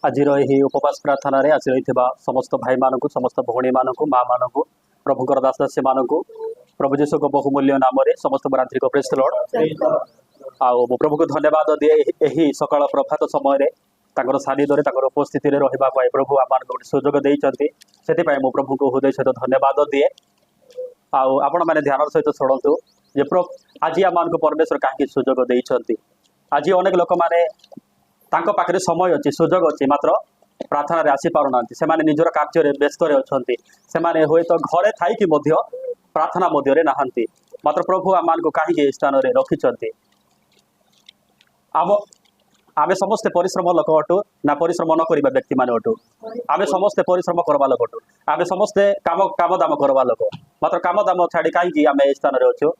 आज उपवास प्रार्थना रे आज रही समस्त भाई मानक समस्त भौणी मानक माँ मानक प्रभुकर दास दासी मानक प्रभु जीशु को बहुमूल्य नाम समस्त आंतरिक प्रेज द लॉर्ड आउ प्रभु को धन्यवाद दिए यही सकाळ प्रभात समय सानिध्य उपस्थिति में रहा प्रभु आम गोटे सुजोग देते से प्रभु को हृदय सहित धन्यवाद दिए आपण मैंने ध्यान सहित शुणु जे आज आम परमेश्वर कहीं सुजोग देते आज अनेक लोक मैंने पाखे समय अच्छी सुजोग अच्छी मात्र प्रार्थना रे आसी पारना से निजर कार्य व्यस्त अच्छा से हूँ तो घरे थी प्रार्थना मध्य नहांती मात्र प्रभु आम को कहीं स्थान में रखिंट आम समस्ते परिश्रम लोक अटू ना परिश्रम न करवा व्यक्ति मान अटू आम समस्ते परिश्रम करवा लोक अटू आम समस्ते काम दाम करवा लोक मात्र काम दाम छाड़ी कहीं आम ए स्थान में अच्छु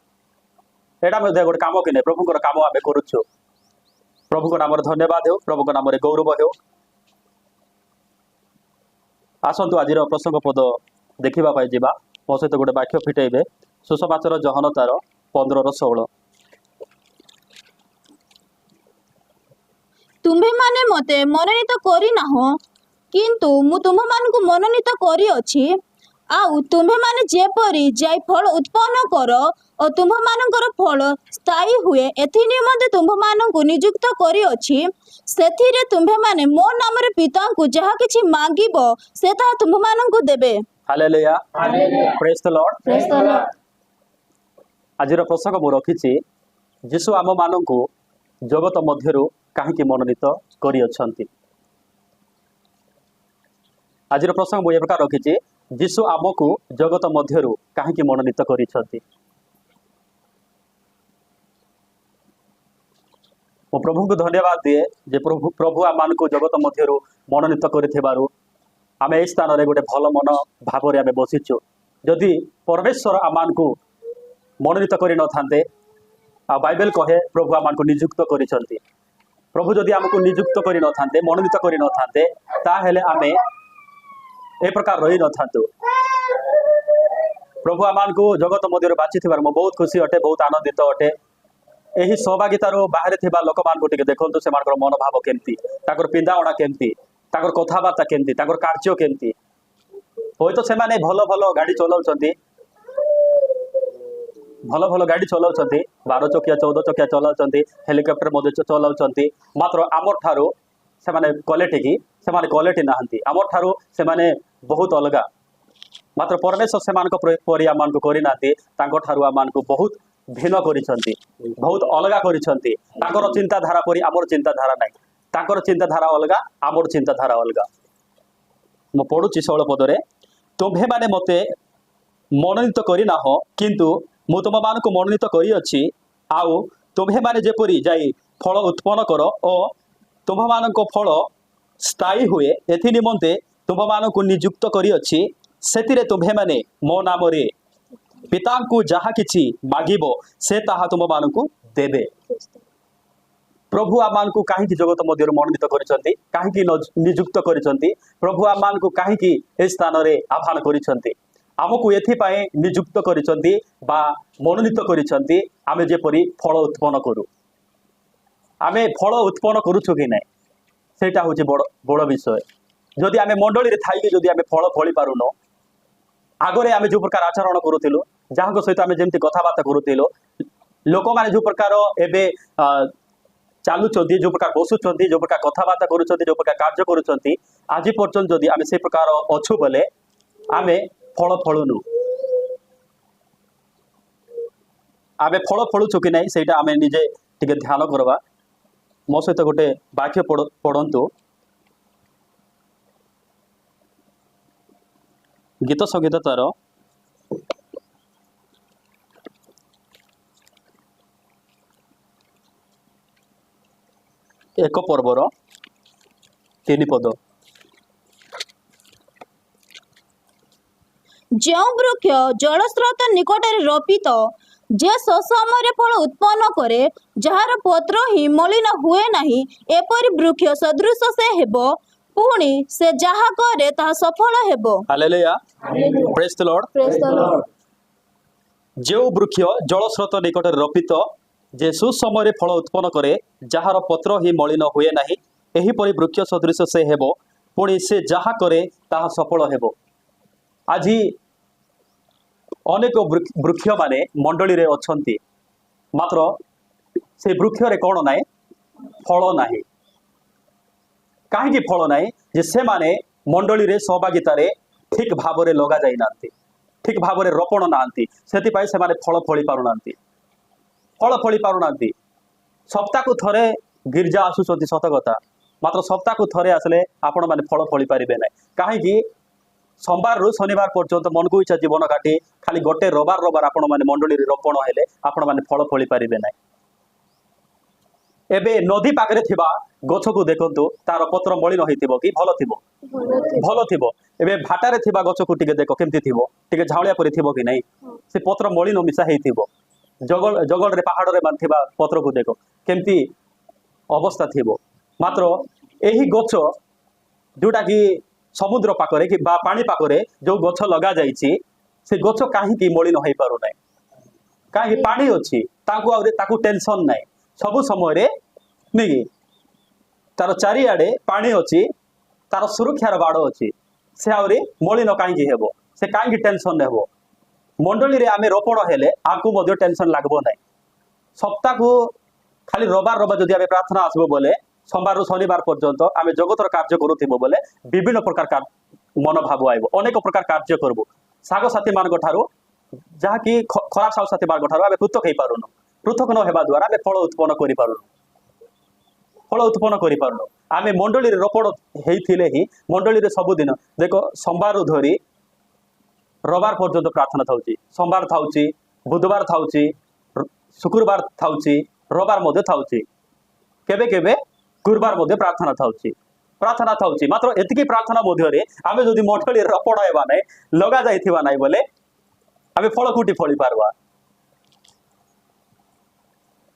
यहाँ गोटे कम कि नहीं प्रभुकर कम आम करुचु प्रभु को नाम धन्यवाद हो प्रभु को नाम गौरव हो आसतु आज प्रसंग पद देखापी जा मो सहित गोटे वाक्य फिटेबे सुसमाचार जहन तार 15:16 तुम्भे माने मते मनोनीत करी नाहो किंतु मु तुम मान को मनोनीत करी अछि आउ तुम्भे माने जेपरी जाय फल उत्पन्न कर और तुम्भ मानकर फल स्थायी हुए एथि निमंते तुम्भ मान को नियुक्त करी अछि सेथिरे तुम्भे माने मो नाम रे पिता को जहा किछि मांगिबो से ता तुम्भ मान को देबे hallelujah praise the Lord praise the Lord आज प्रसंग मु रखिछि यीशु आम मान को जगत मध्यरु कहीं मनोनीत करी अछंती आज प्रसंग मुझे प्रकार रखी यीशु आमको जगत मध्यरु कहीं मनोनीत करिछंती मो प्रभु को धन्यवाद दिए जे प्रभु आम को जगत मध्यरु मनोनीत करिथिबारु आम ए स्थान रे गोटे भल मन भाव रे आम बसिचु जदि परमेश्वर आम को मनोनीत करि न थांते आ बाइबल कहे प्रभु आम को नियुक्त करिछंती प्रभु जदि आमको नियुक्त करि न थांते मनोनीत करि न थांते ताहेले आमे ए प्रकार रही न थांतु प्रभु आमान को जगत मध्य बाची थी बहुत खुशी अटे बहुत आनंदित अटे यही सहभागितार बाहर थिबा लोक मान को देखु से मनोभाव केमती पिंधाणा केमती कथबार्ता केमती कार्य केमती हूँ तो से भल भल गाड़ी चलाउछंती भल भल गाड़ी चलाउछंती 12 चकिया 14 चकिया चलाउछंती हेलिकॉप्टर मध्य चलाउछंती मात्र आमर ठारू से क्वालिटी की से क्वालिटी नहांती आमर ठारू से बहुत अलग मात्र परमेश्वर से परी आम को करना ठारू आम को बहुत भिन्न करिछंती बहुत अलग करिछंती ताकर चिंताधारा परी आमर चिंताधारा नहीं ताकर चिंताधारा अलग आमर चिंताधारा अलग मु पढ़ुची 16 पदरे तुम्भे माने मते मनोनीत करिना हो किंतु मु तुम मान को मनोनीत करी अछि आउ तुम्भे माने जेपरी जाई फल उत्पन्न कर और तुम्भ मान फल स्थायी हुए एथि निमंते तुम्भ मान को नियुक्त करी अछि सेतिरे तुम्भे माने मो नाम रे पिता को जहा किछि मागिबो से ताहा तुम मान को देबे प्रभु आमान को कहीं जगत मध्य मनोनीत करिसंती कहीं नियुक्त करिसंती प्रभु आमान को कहीं ए स्थान रे आह्वान करिसंती आमको एथिपाई नियुक्त करिसंती बा मनोनीत करिसंती आमे जेपरी फल उत्पन्न करू आमे फल उत्पन्न करूछु कि नहीं सेटा होची बड़ विषय जदि आमे मंडली रे थाई जदि आमे फल फली पारुनो आगरे आमे जो प्रकार आचरण करूथिलु जहाँ सहित आमे जेमती कथबार्ता करूथिलु लोक माने जो प्रकार एबे चालुचंती जो प्रकार बसुचंती जो प्रकार कथबार्ता करूचंती जो प्रकार कार्य करूचंती आज पर्यंत जदि आमे से प्रकार अछु बोले आमे फल फलुनु आमे फल फलुछु कि नहीं सेटा आमे निजे टिके ध्यान करबा मो सहित गोटे वाक्य पढ़ंतु गीत संगीत तार 1 पर्वर 3 पद जो वृक्ष जलस्रोत निकट रोपित जे समय फल उत्पन्न करे जार पत्र ही मलिन हुए नहीं एपरी वृक्ष सदृश से हेबो पुणी से जहा करे ता सफल हेबो hallelujah praise the Lord praise the Lord जो वृक्ष जलस्रोत निकट रोपित जे सुसमय फल उत्पन्न करे जार पत्र ही मलिन हुए नहीं एहीपरि वृक्ष सदृश से हेबो पुणी से जहा करे ताहा सफल हेबो। आज अनेक वृक्ष माने मंडली रे अछंती मात्र से वृक्ष रे कोन नाय फल नाही। काहेकि फल नाही जे से माने मंडली रे सहभागिता रे ठीक भाव रे लगा जाई नांती, ठीक भाव रे रोपण नांती, सेति पाई से माने फल फळी पारु नांती, फल फळी पारु नांती। सप्ताह को थरे गिरजा आसुचंती सत कथा, मात्र सप्ताह को थरे आसले आपण माने फल फळी पारिबे नाही। काहेकि सोमवार रु शनिवार पर्यंत मन को इच्छा जीवन काटी खाली गोटे रबार रबार आपण माने मंडली रे रोपण हेले आपण माने फल फळी पारिबे नाही। एबे नदी पाखरे थिबा गछ को देखंतु तार पत्र मलिन होइतिबो कि भलो थिबो, भलो थिबो। एबे भाटारे थिबा गछ को टिके देखो केमति थिबो, टिके झाउलिया परि थिबो कि नहीं, से पत्र मलिन मिसा हेइतिबो। जगल जगल रे पहाड़ रे बांथिबा पत्र को देखो केमति अवस्था थिबो। मात्र एही गछ जोटा कि समुद्र पाखरे कि बा पानी पाखरे जो गछ लगा जाइछि से गछ काहे कि मलिन होई पारु नै, काहे पानी अछि ताकू आउरे ताकू टेंशन नै। सबु समय रे नहीं तार चारिआडे पानी अछि, तार सुरक्षार बाड़ अछि, से आउरे मलिन काहे हेबो, से काहे टेंशन नेबो। मंडली रे आमे रोपण हेले आकु मध्य टेंशन लागबो नै। सप्ताह को खाली रबार रबार जदि आमे प्रार्थना आसबो बोले सोमवार शनिवार पर्यंत आमे जगतर कार्य करूथिबो बोले विभिन्न प्रकार मनोभाव आइबो, अनेक प्रकार कार्य करबो। साग साथी मान ठारू जहा कि खराब साग साथी मान ठारू आमे पृथक हेइ पारुनो, पृथक न हेबा द्वारा आमे फल उत्पन्न करि पारुनो, फल उत्पन्न करि पारुनो। आमे मंडली रे रोपण हेइथिले ही मंडली रे सब दिन देखो सोमवार धरी रबार पर्यंत प्रार्थना थाउची, सोमवार थाउची, बुधवार थाउची, शुक्रवार थाउची, रबार मध्ये थाउची, केबे केबे गुरुवार मध्ये प्रार्थना थाउची, प्रार्थना थाउची। मात्र एतिकी प्रार्थना मध्ये रे आमे जदि मंडली रे रोपण हेबा नै लगा जाइथिबा नै बोले आमे फल कुटी फळी पारबा।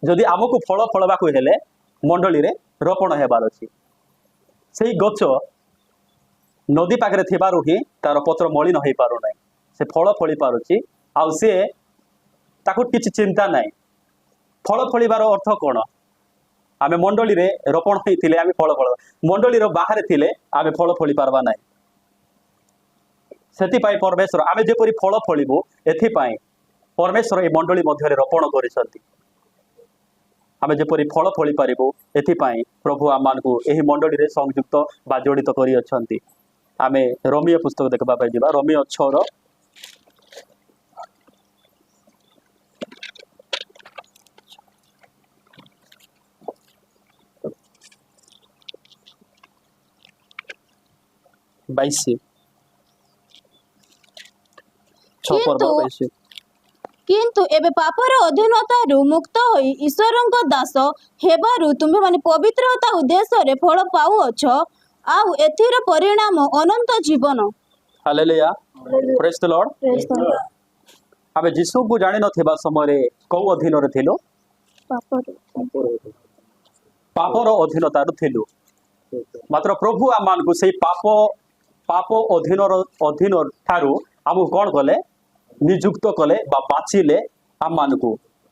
जदि आमको फल फळबाकू हेले मंडली रे रोपण हेबार अछि। सेही गछ नदी पाखरे थिबारु ही तार पत्र मलिन होई पारु नै, से फल फळी पारुछि। आ से ताकू किछि चिंता नै। फल फळीबार अर्थ कोन? आमे मंडली रे रोपण हेइथिले आमे फल फळ, मंडली रो बाहरे थिले आमे फल फळी पारबा नै। सेति पाई परमेश्वर आमे जेपरि फल फळीबो एथि पाई परमेश्वर ए मंडली मध्ये रे रोपण करिसंती। आमे जेपरि फल फळी पारिबो एथि पाई प्रभु आमानकु एही मंडली रे संयुक्त बा जोड़ित करि अछंती। आमे रोमियो पुस्तक देखबा पाई जिबा, रोमियो 6 रो 22 6 पर्व 22। किंतु एबे पापर अधीनतारु मुक्त होई ईश्वरଙ୍କ दास हेबारु तुमे माने पवित्रता उद्देश्य रे फल पाउ अछ आउ एथिर परिणाम अनंत जीवन। Hallelujah, praise the lord. आबे यीशु को जानि नथिबा समय रे को अधीन रे थिलो? पापर अधीनतारु थिलो। मात्र प्रभु आमान को सेही पाप अधीन ठारू आमु कोन कले? नियुक्त कले बा बाचिले आमान को।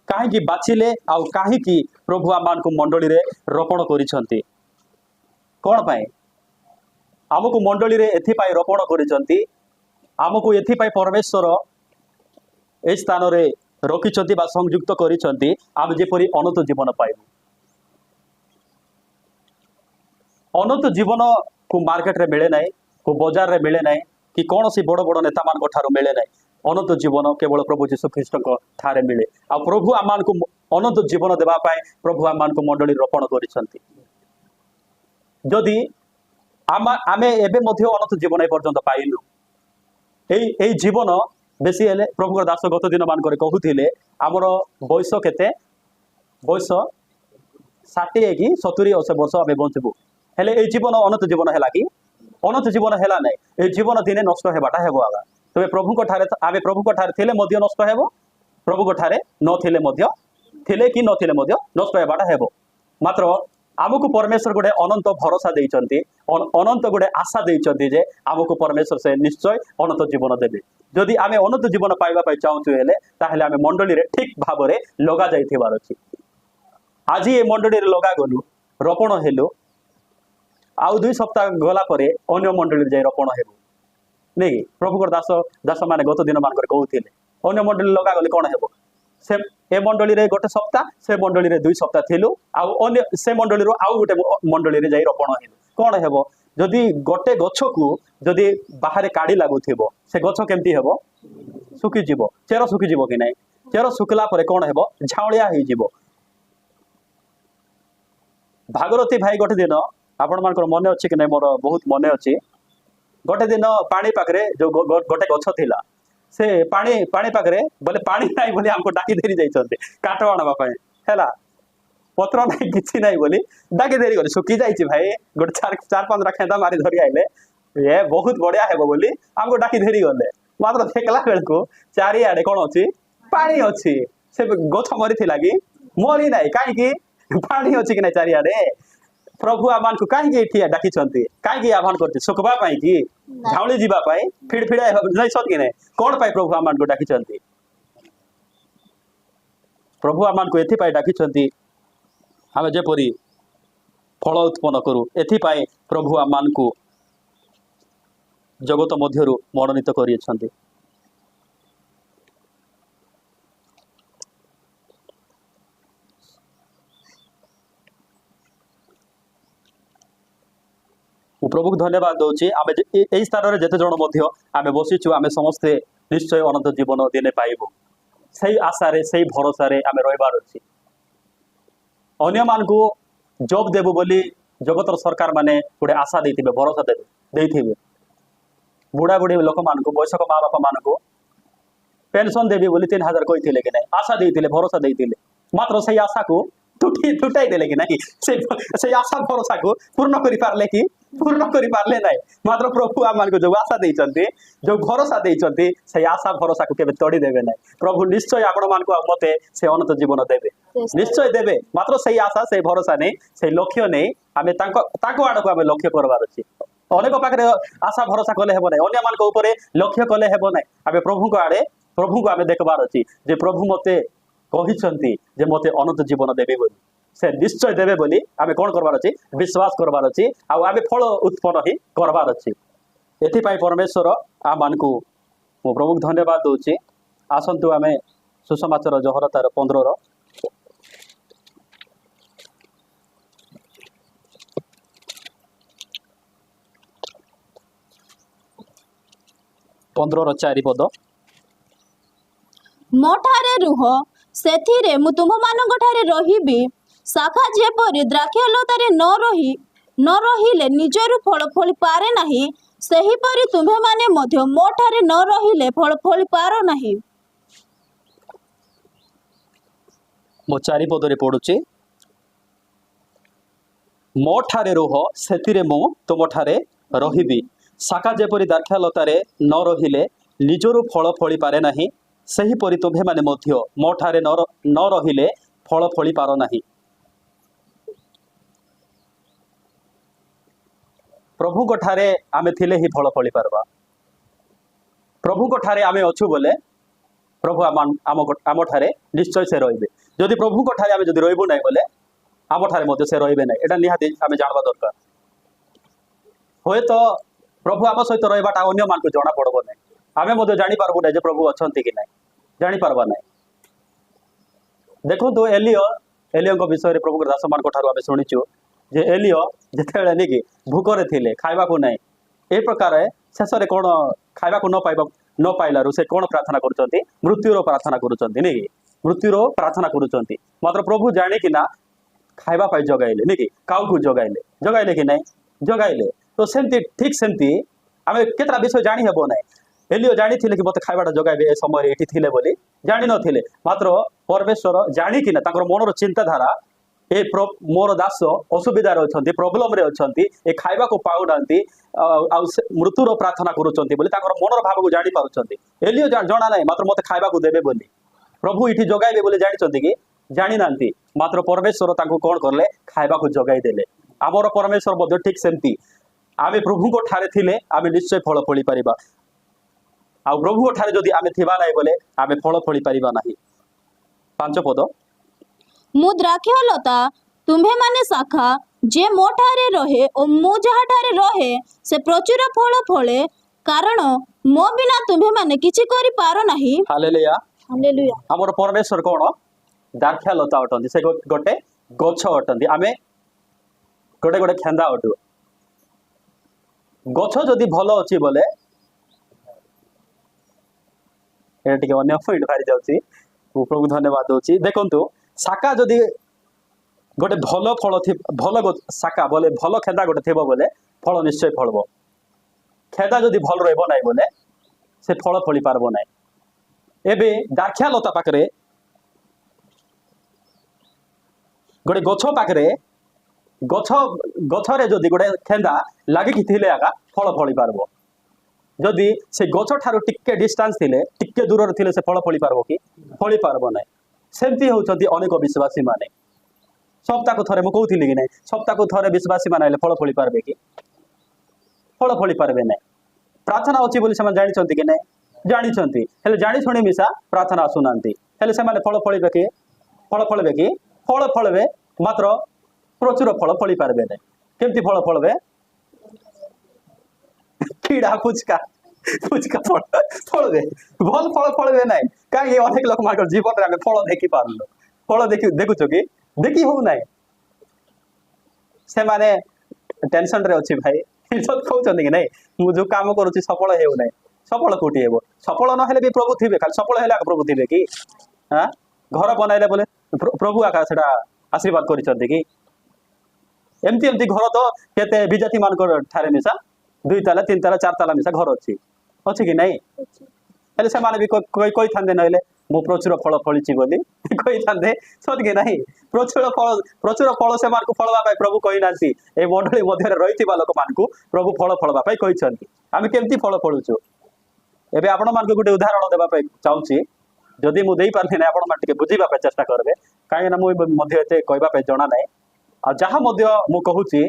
काहे बाचिले आउ काहे कि प्रभु आमान को मंडली रे रोपण करिसंती? कोन पाए? आमको मंडली रे एथि पाई रोपण करिसंती, आमको एथि पाई परमेश्वर ए स्थान रे रखिसंती बा संयुक्त करिसंती आम जेपरि अनंत जीवन पाइबु। अनंत जीवन को मार्केट रे मिले नाही, को बाजार रे मिले नाही, कि कौन सी बड़ बड़ नेता मान ठारू मिले नाही। अनंत जीवन केवल प्रभु जीशु ख्रीस्ट ठारे मिले। आ प्रभु आमान को अनंत जीवन देवा पाए प्रभु आमान को मंडली रोपण करिसंती। जदि आमे एबे मध्ये अनंत जीवन ए पर्यंत पाइलु, एई जीवन बेसी हेले प्रभु दास गत दिन मान करे कहूथिले हमर बयस केते? बयस 60 कि 70 80 वर्ष आमे बंचबु। हेले एई जीवन अनंत जीवन हेला कि? अनंत जीवन हेला नै। एई जीवन दिने नष्ट हेबाटा हेबो आगा। तबे प्रभु को ठारे आमे प्रभु को ठारे थिले मध्य नष्ट हेबो, प्रभु को ठारे न थिले मध्य थिले कि न थिले मध्य नष्ट हेबाटा हेबो। मात्र आमको परमेश्वर गोटे अनंत भरोसा देइचंती, अनंत गोटे आशा देइचंती जे आमको परमेश्वर से निश्चय अनंत जीवन देबे। जदि आमे अनंत जीवन पाइबा पाई चाहूछु हेले ताहेले आमे मंडली रे ठीक भाबरे लगा जाइथिबार अछि। आज ए मंडली रे लगा गलु, रोपण हेलु, आउ 2 सप्ताह गला परे अन्य मंडली जाई रोपण हेबो नहीं कि प्रभुकर दास दास माने गत दिन मानकर कहउथिले अन्य मंडली लगा गले कोन हेबो से ए मंडली रे गोटे सप्ताह से मंडली रे 2 सप्ताह थिलु आउ अन्य से मंडली रो आउ गोटे मंडली रे जाई रोपण हेबो कोन हेबो जदि गोटे गछ को जदि बाहर काडी लागुथिबो से गछ केमती हेबो सुखी जीवो चेर सुखी जीवो कि नहीं चेर सुखला परे कोन हेबो झाउलिया होई जीवो भागरथी भाई गोटे दिन आपण मानकर मने अछि कि नहीं मोर बहुत मने अछि गोटे दिन पानी पाखरे जो गोटे गछ थिला से पानी पानी पाखरे बोले पानी नाही बोली हमको डाकी देरी जाइछन्ते काट आनबा पय हैला पत्र नाही किछि नाही बोली डाकी देरी गले सुखी जाइछि भाई गोटे 4-5 खेंदा मारी धरि आइले ये बहुत बढ़िया हेबो बोली हमको डाकी देरी गले मात्र देखला बेल को चारि आडे कोन अछि पानी अछि से गछ मरी थिला कि मरी नाही काई कि पानी अछि कि नाही चारि आडे प्रभु आमान को काहे के ठिया डाकी छन्ती काहे के आह्वान करते सुखबा पाई कि झाउली जीवा पाई फिड़फिड़ा नहीं सत कि नहीं कोन पाई प्रभु आमान को डाकी छन्ती प्रभु आमान को एथि पाई डाकी छन्ती हमें जेपरी फल उत्पन्न करू एथि पाई प्रभु आमान को जगत मध्यरु मनोनीत करिए छन्ती प्रभु को धन्यवाद दौची आमे एई स्थान रे जते जण मध्य आमे बसिछु आमे समस्ते निश्चय अनंत जीवन दिने पाइबो सही आशा रे सही भरोसा रे आमे रहबार अछि अन्य मान को जॉब देबो बोली जगतर सरकार माने गोटे आशा देथिबे भरोसा देथिबे बुढ़ा बुढ़ी लोक मान को वयस्क माँ बापा मान को पेंशन देबी बोली 3000 कहिथिले कि नहीं आशा देथिले भरोसा देथिले मात्र सही आशा को टुटाई देले कि नहीं से आशा भरोसा को पूर्ण करि पारले कि पूर्ण करि पारले नहीं मात्र प्रभु आमान को जो आशा देइचंती जो भरोसा देइचंती से आशा भरोसा को केबे तोड़ी देबे नहीं प्रभु निश्चय आपण मान को मते से अनंत जीवन देबे निश्चय देबे मात्र से आशा से भरोसा नहीं से लक्ष्य नहीं आमे ताको आड़ को आमे लक्ष्य करबार अछि अनेक पाखरे आशा भरोसा कले हेबो नहीं अन्य मान को ऊपर लक्ष्य कले हेबो नहीं आमे प्रभु को आड़े प्रभु को आमे देखबार अछि जे प्रभु मते कहिसंती जे मते अनंत जीवन देबे बोली से निश्चय देबे बोली आमे कोन करबार अछि विश्वास करबार अछि आ आमे फल उत्पन्न ही करबार अछि एथि पई परमेश्वर आ मान को मो प्रभु धन्यवाद दोछि आसंतु आमे सुसमाचार जहरतार 15 रो पंद्रह 4 पद मोठारे रुह सेथिरे मु तुम मानक ठारे रहिबी शाखा जेपरि द्राक्षलतारे न रहिले निजरु फल फଳି पारे नाही सेहिपरि तुम्हे माने मध्य मोठारे न रहिले फल फଳି पारो नाही मो 4 पदरे पडुची मोठारे रुह सेथिरे मु तुम ठारे रहिबी शाखा जेपरि द्राक्षलतारे न रहिले निजरु फल फଳି पारे नाही सेहिपरि तुम्हे माने मध्य मोठारे न रहिले फल फଳି पारो नाही प्रभु को ठारे आमे थिले ही फल फଳି पारबा प्रभु को ठारे आमे अछु बोले प्रभु आम ठारे निश्चय से रहिबे जदि प्रभु को ठारे आमे जदि रहिबो नाही बोले आम ठारे मध्य से रहिबे नाही एटा निहाती आमे जानबा दरकार होय तो प्रभु आम सहित रहिबाटा अन्य मान को जणा पड़बो नाही आमे मध्य जानि पारबो नाही जे प्रभु अछंती कि नाही जानि पारबा नाही देखो तो एलियो को विषय रे प्रभु दास मान को ठारो आमे सुनिछु जे एलियो जेतेबेले नेकी भूकरे थिले खाइबा को नाही ए प्रकार शेष रे कोन खाइबा को न पाइलारु से कोन प्रार्थना करूचंती मृत्युरो प्रार्थना करूचंती नेकी मृत्युरो प्रार्थना करूचंती मात्र प्रभु जाने कि ना खाइबा पाई जगाइले नेकी काउ को जगाइले कि नाही जगाइले तो सेमती ठीक सेमती आमे केतरा विषय जानि हेबो नाही एलियो जानि थिले कि मते खाइबाटा जगाइबे ए समय एठी थिले बोली जानि न थिले मात्र परमेश्वर जानि कि ना ताकर मनर चिंताधारा ए मोर दास असुविधा अच्छा प्रोब्लेम रे अच्छा ए खाइबा को पाउना मृत्युर प्रार्थना करुँच मनर भाव को जानी पार्टी एलियो जना ना मात्र मत खाइबा को देवे बोली प्रभु इठी जगाइबे बोली जानी कि जानी ना मात्र परमेश्वर कौन करले खाइबा को जगाई देले आमर परमेश्वर ठीक सेमती आमे प्रभु को ठारे थिले आमे निश्चय फल फଳି परिबा आ प्रभु को ठारे जदि आमे थिबा नाही बोले आमे फल फଳି परिबा नाही 5 पद मु द्राक्षलता तुम्हे माने शाखा जे मोठारे रहे और मु जहाठारे रहे से प्रचुर फल फले कारण मो बिना तुम्हें माने किछि करि पारो नाही। हालेलुया। हालेलुया। हमर परमेश्वर कोन दार्ख्या लता अटंती से गोटे गछ अटंती आमे गोटे गोटे खेंदा अटु गछ जदि भल अछि बोले ए टिके अन्य पॉइंट भारी जाउची प्रभु धन्यवाद दउची। देखंतु शाखा जदि गोटे भल फल थि भल शाखा बोले भल खेंदा गोटे थिबो बोले फल निश्चय फलबो। खेदा जदि भल रहबो नाही बोले से फल फली पारबो नाही। एबे दार्ख्या लता पाखरे गोटे गछ पाखरे गछ गछरे जदि गोटे खेंदा लागिकी थिले आगा फल फली पारबो। जदि से गछ ठारू टिके डिस्टेंस थिले टिके दूर थिले से फल फली पारबो कि फली पारबो नाही। सेमती होउछंती अनेक विश्वासी माने सप्ताह को थरे मु कहूथिली कि नाही सप्ताह को थरे विश्वासी माने फल फली पारबे कि फल फली पारबे नाही। प्रार्थना अछि बोली समान जानिछंती कि नाही जानिछंती हेले जानि सुनि मिसा प्रार्थना सुनांती हेले से माने फल फलिबे कि फल फलबे कि फल फलबे मात्र प्रचुर फल फली पारबे नाही। केमती फल फलबे कीड़ा पुचका पुचका फल फलबे भल फल फलबे नाही। काहे अनेक लोक माकर जीवन रे फल देखि पारलो फल देखि देखुछो कि देखि हो नाही से माने टेंशन रे अछि भाई इज्जत कहउछन कि नाही मु जो काम करूची सफल हेउ नाही सफल कोटी हेबो सफल न हेले भी प्रभु थिबे खाली सफल हेला प्रभु थिबे कि हां घर बनाइले बोले प्रभु आका सेटा आशीर्वाद करिसथि कि एमती एमती घर तो केते विजाति मान ठारे मिसा 2 ताला 3 ताला 4 ताला मिसा घर अछि कि नाही हेले से माने भी कोई थांदे नहिले मु प्रचुर फल फलिची बोली कोई थांदे सत कि नाही प्रचुर फल से मान को फलवा पाई प्रभु कहि नासी ए मंडली मध्ये रहितिबा लोक मान को प्रभु फल फलवा पाई कहिसथि आमे केमती फल फलुछु। एबे आपण मान को गुटे उदाहरण देबा पाई चाहूची जदि मु देई पारले नै आपण मान टिके बुझिबा पाई चेष्टा करबे काहे ना मु मध्ये एते कहबा पाई जणा नै आ जहा मध्ये मु कहूची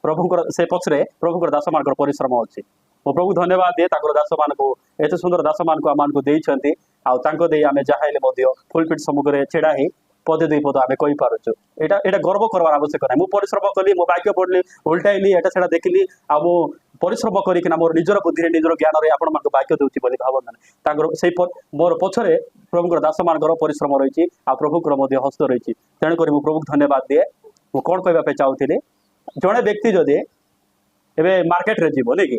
प्रभुकर से पछरे प्रभुकर दास मानकर परिश्रम अछि मो प्रभु धन्यवाद दे ताकर दास मान को एते सुंदर दास मान को आमान को देइछंती आ तांको देई आमे जाहाइले मध्ये फुलपिट समुद्र छेड़ा ही पदे दुई पद आमे कहि पारुछु एटा एटा गर्व करवार आवश्यक नै मु परिश्रम कली मो वाक्य पढली उल्टाइली एटा सेटा देखिली आ मु परिश्रम करी कि मोर निजर बुद्धि रे निजर ज्ञान रे आपण मान को वाक्य देउची बोली भावन तांकर सेई मोर पछरे प्रभुकर दास मानकर परिश्रम रहिछि आ प्रभुकर मध्ये हस्त रहिछि तेणु करी मु प्रभु धन्यवाद दिए मु कोन कहबा पे चाहूथिली जणे व्यक्ति जदि एबे मार्केट रे जीवो नै कि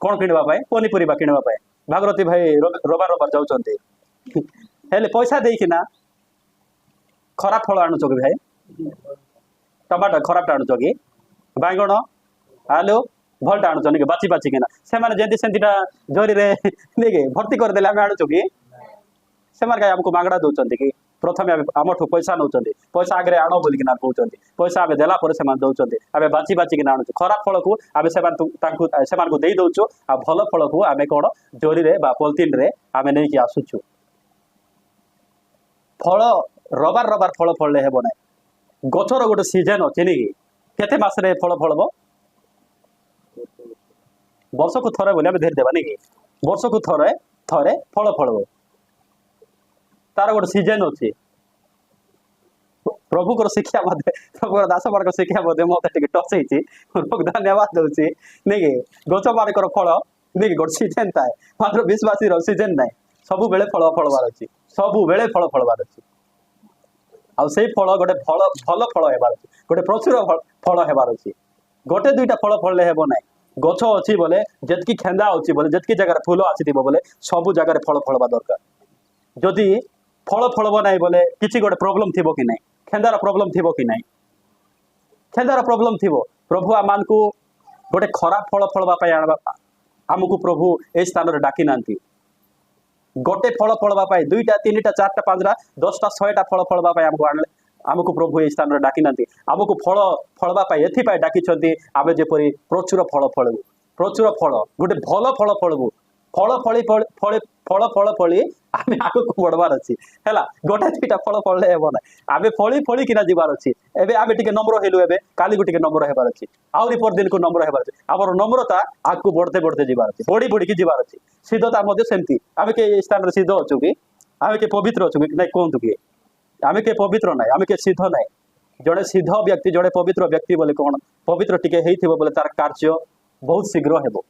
कोन किनबा पाए पनीपरिबा किनबा पाए भागरती भाई रबार रबार जाउचंती हेले पैसा देई किना खराब फल आणुछ कि भाई टमाटर खराब आणुछ कि बांगण आलू भलटा आणुछ नै कि बाची बाची किना से माने जेंति सेंतिटा जोरी रे नै कि भर्ती कर देले हम आणुछ कि से मार का हमको मांगड़ा दउचंती कि प्रथमे आमठो पैसा नउचंती पैसा आगरे आनो बोली किना कहउचंती पैसा आबे देला पर से मान दउचंती आबे बाची बाची किना आणुछ खराब फल को आबे से मान तांकु से मान को देई दउचो आ भल फल को आमे कोन जोरी रे बा पॉलिथिन रे आमे नै कि आसुछु फल रबार रबार फल फलले हेबो नै गछर गोटे सीजन अछि नै कि केते मास रे फल फलबो वर्ष को थरे बोले आमे धैर्य देबा नै कि वर्ष को थरे थरे फल फलबो तार गोटे सीजन अछि प्रभु को शिक्षा मध्ये प्रभु दास मार्ग शिक्षा मध्ये मते टिके टच हेछि प्रभु धन्यवाद दउछि नै कि गछ मार्कर फल नै कि गोटे सीजन ताए मात्र विश्वासी रो सीजन नै सब बेले फल फलबार अछि सब बेले फल फलबार अछि आ से फल गोटे फल फल फल हेबार अछि गोटे प्रचुर फल हेबार अछि गोटे दुईटा फल फलले हेबो नै गछ अछि बोले जतकी खेंदा अछि बोले जतकी जगह फूल आछिथिबो बोले सब जगह फल फलबा दरकार जदि फल फलबो नै बोले किछि गोटे प्रॉब्लम थिबो कि नै खेंदार प्रॉब्लम थिबो कि नै खेंदार प्रॉब्लम थिबो प्रभु आमान को गोटे खराब फल फलबा पय आमको प्रभु ए स्थान रे डाकी नांती गोटे फल फलबा पय 2टा 3टा 4टा 5टा 10टा 6टा फल फलबा पय आमको प्रभु ए स्थान रे डाकी नांती आमको फल फलबा पय एथि पय डाकी छथि आबे जेपरि प्रचुर फल फलबु प्रचुर फल गोटे भल फल फलबु फल फली फल फल फल फली आमे आगो को बढ़वार अछि हैला गोटे दुईटा फल फलले हेबो ना आबे फली फली किना जीवार अछि एबे आबे टिके नम्र हेलु एबे काली गो टिके नम्र हेबार अछि आउरी पर दिन को नम्र हेबार अछि आबर नम्रता आगो बढ़ते बढ़ते जीवार अछि बड़ी बड़ी की जीवार अछि सिद्धता मध्ये सेमती आबे के स्थान रे सिद्ध अछु कि आबे के पवित्र अछु कि नै कोंतु कि आमे के पवित्र नै आमे के सिद्ध नै जड़े सिद्ध व्यक्ति जड़े पवित्र व्यक्ति बोले कौन पवित्र टिके हेइथिबो बोले तार कार्य बहुत शीघ्र हेबो।